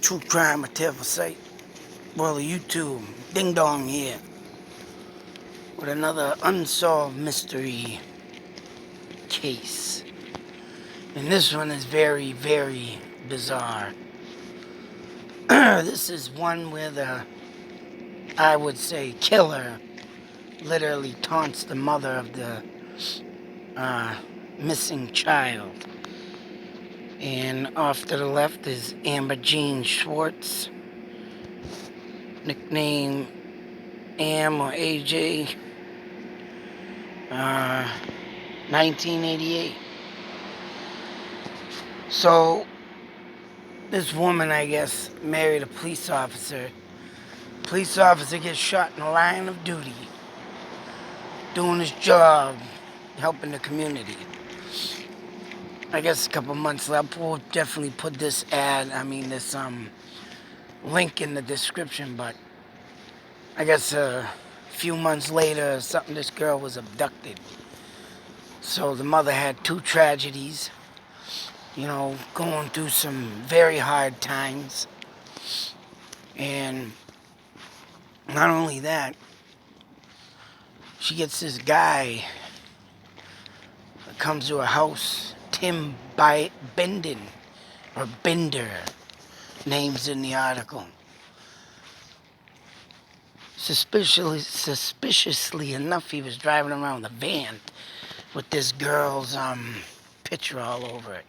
True crime or terrible sight. Well, YouTube, Ding Dong here, with another unsolved mystery case. And this one is very, very bizarre. This is one where I would say, killer literally taunts the mother of the missing child. And off to the left is Amber Jean Swartz, nickname Am or AJ, 1988. So, this woman, I guess, married a police officer. Police officer gets shot in the line of duty, doing his job, helping the community. I guess a couple months later, we'll definitely put this this link in the description, but I guess a few months later, this girl was abducted. So the mother had two tragedies, going through some very hard times. And not only that, she gets this guy that comes to her house, Tim Benden, or Bender, names in the article. Suspiciously enough, he was driving around the van with this girl's picture all over it.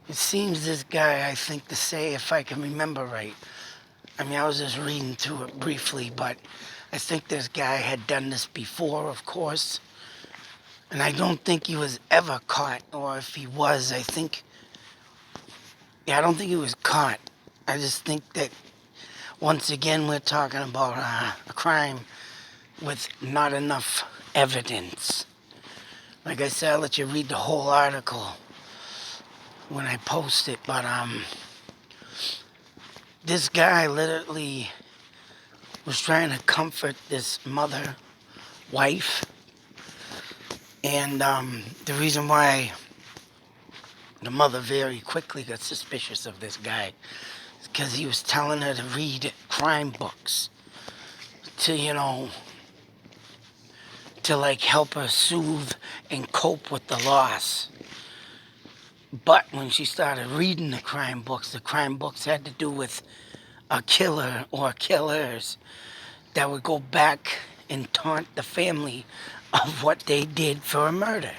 It seems this guy, I think to say, if I can remember right, I was just reading through it briefly, but I think this guy had done this before, of course. And I don't think he was ever caught, or if he was, I don't think he was caught. I just think that, once again, we're talking about a crime with not enough evidence. Like I said, I'll let you read the whole article when I post it, but this guy literally was trying to comfort this wife, and the reason why the mother very quickly got suspicious of this guy is because he was telling her to read crime books to help her soothe and cope with the loss. But when she started reading the crime books had to do with a killer or killers that would go back and taunt the family of what they did for a murder.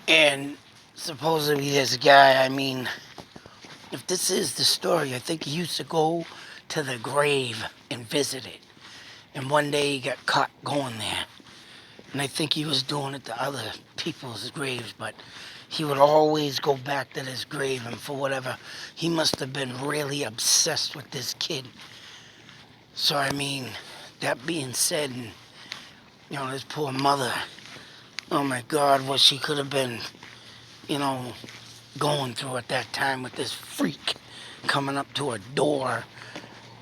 And supposedly this guy, if this is the story, I think he used to go to the grave and visit it. And one day he got caught going there. And I think he was doing it to other people's graves, but he would always go back to this grave, and for whatever, he must have been really obsessed with this kid. So, that being said, this poor mother, oh my God, what she could have been, going through at that time with this freak coming up to her door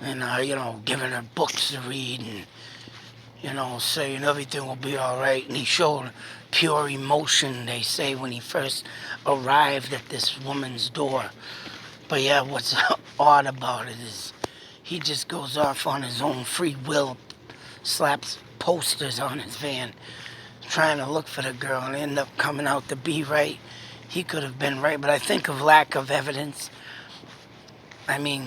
and, giving her books to read and, saying everything will be all right. And he showed pure emotion, they say, when he first arrived at this woman's door. But yeah, what's odd about it is he just goes off on his own free will, slaps posters on his van, trying to look for the girl, and end up coming out to be right. He could have been right, but I think of lack of evidence.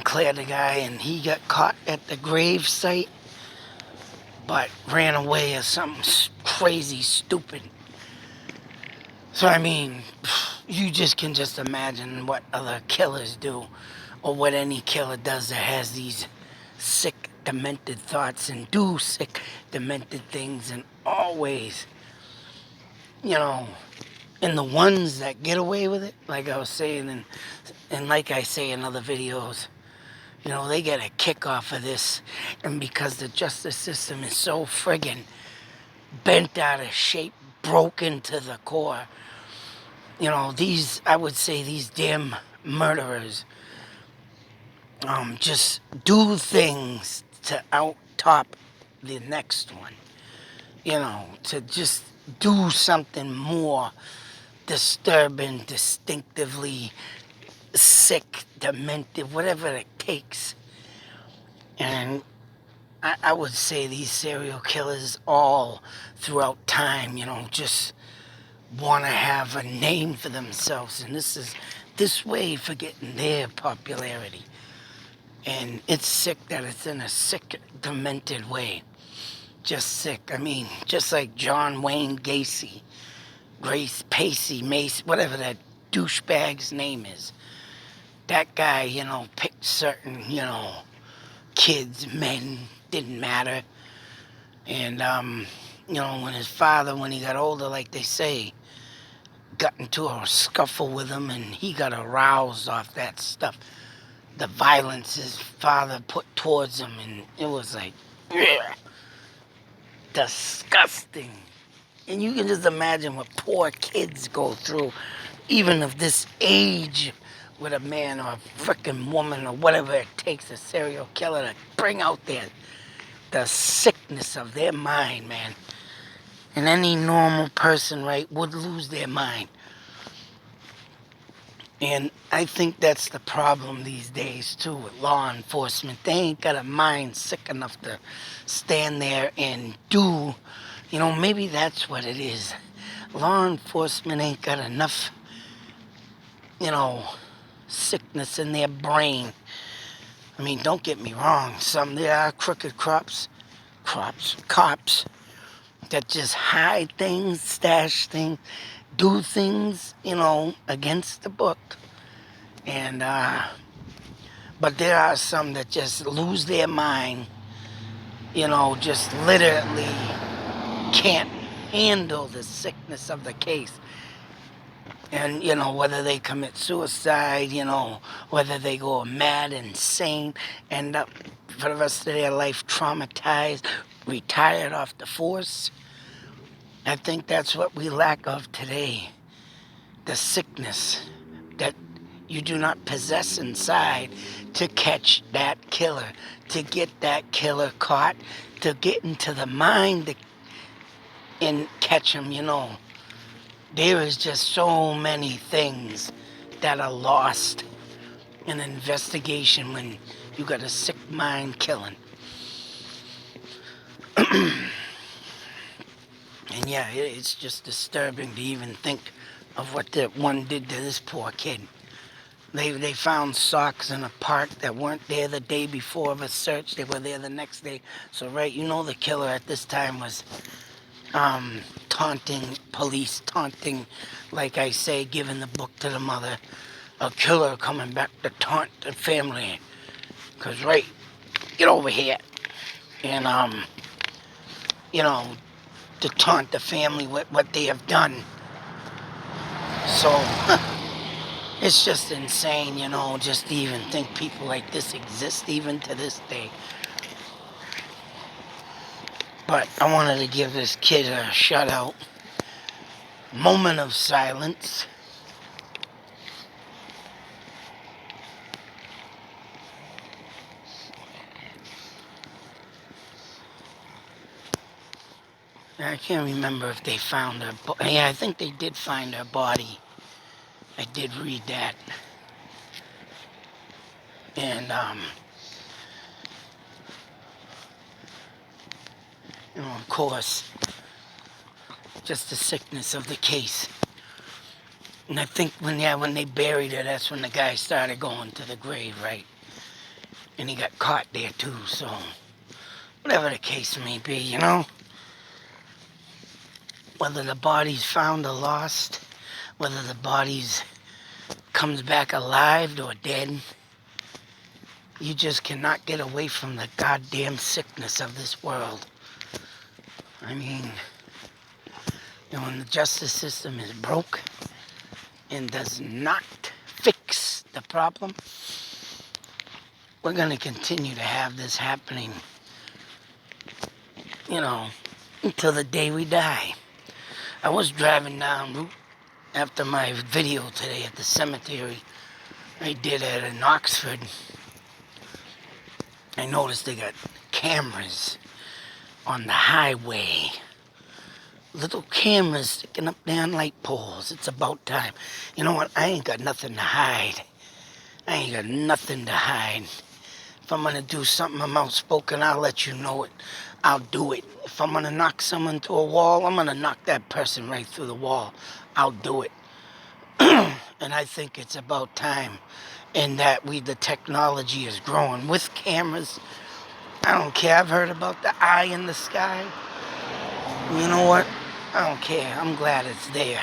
Cleared the guy, and he got caught at the grave site, but ran away as something crazy, stupid. So, you can just imagine what other killers do, or what any killer does that has these sick, demented thoughts and do sick, demented things, and always, and the ones that get away with it, like I was saying, and like I say in other videos, they get a kick off of this. And because the justice system is so friggin' bent out of shape, broken to the core, I would say these damn murderers just do things to out-top the next one. To just do something more disturbing, distinctively sick, demented, whatever it takes. And I would say these serial killers all throughout time, just want to have a name for themselves. And this is this way for getting their popularity. And it's sick that it's in a sick, demented way. Just sick. I mean, just like John Wayne Gacy, Grace Pacey, Mace, whatever that douchebag's name is. That guy, picked certain, kids, men, didn't matter. And, when his father, when he got older, like they say, got into a scuffle with him and he got aroused off that stuff. The violence his father put towards him, and it was like, ugh, disgusting. And you can just imagine what poor kids go through, even of this age, with a man or a frickin' woman or whatever it takes, a serial killer to bring out the sickness of their mind, man. And any normal person, right, would lose their mind. And I think that's the problem these days, too, with law enforcement. They ain't got a mind sick enough to stand there and do, maybe that's what it is. Law enforcement ain't got enough, sickness in their brain. I mean, don't get me wrong. There are crooked cops that just hide things, stash things, do things, against the book. And, but there are some that just lose their mind, just literally can't handle the sickness of the case. And, whether they commit suicide, whether they go mad, insane, end up for the rest of their life traumatized, retired off the force. I think that's what we lack of today. The sickness that you do not possess inside to catch that killer, to get that killer caught, to get into the mind and catch him, There is just so many things that are lost in an investigation when you got a sick mind killing. And yeah, it's just disturbing to even think of what that one did to this poor kid. They found socks in a park that weren't there the day before of a search. They were there the next day. So, right, the killer at this time was taunting police, like I say, giving the book to the mother. A killer coming back to taunt the family. Because, right, get over here. And, to taunt the family with what they have done. So, it's just insane, just to even think people like this exist even to this day. But I wanted to give this kid a shout out. Moment of silence. I can't remember if they found her. Yeah, I think they did find her body. I did read that. And, of course, just the sickness of the case. And I think when they buried her, that's when the guy started going to the grave, right? And he got caught there too, so whatever the case may be, Whether the body's found or lost, whether the body's comes back alive or dead, you just cannot get away from the goddamn sickness of this world. I mean, when the justice system is broke and does not fix the problem, we're going to continue to have this happening, until the day we die. I was driving down route after my video today at the cemetery I did in Oxford. I noticed they got cameras on the highway. Little cameras sticking up there on light poles. It's about time. You know what? I ain't got nothing to hide. I ain't got nothing to hide. If I'm gonna do something, I'm outspoken, I'll let you know it. I'll do it. If I'm gonna knock someone to a wall, I'm gonna knock that person right through the wall. I'll do it. And I think it's about time in that the technology is growing with cameras. I don't care. I've heard about the eye in the sky. You know what? I don't care. I'm glad it's there.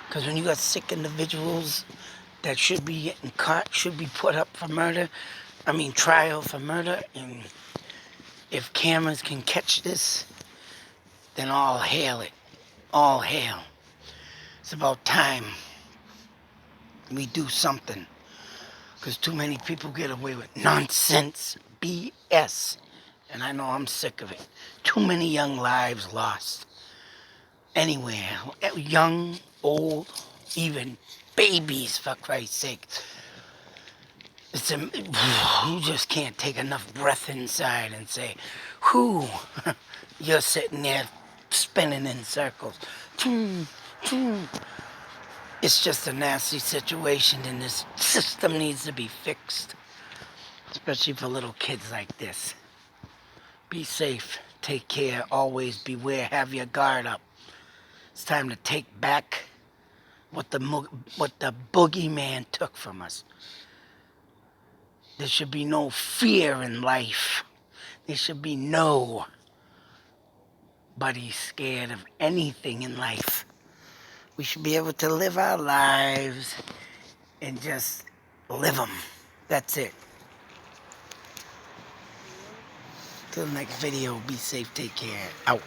Because when you got sick individuals that should be getting caught, should be put up for murder, trial for murder, and if cameras can catch this, then all hail it. All hail. It's about time we do something. Because too many people get away with nonsense, BS. And I know I'm sick of it. Too many young lives lost. Anywhere. Young, old, even babies, for Christ's sake. You just can't take enough breath inside and say, whew, you're sitting there spinning in circles. It's just a nasty situation, and this system needs to be fixed, especially for little kids like this. Be safe, take care, always beware, have your guard up. It's time to take back what the boogeyman took from us. There should be no fear in life. There should be nobody scared of anything in life. We should be able to live our lives and just live them. That's it. Till the next video, be safe, take care, out.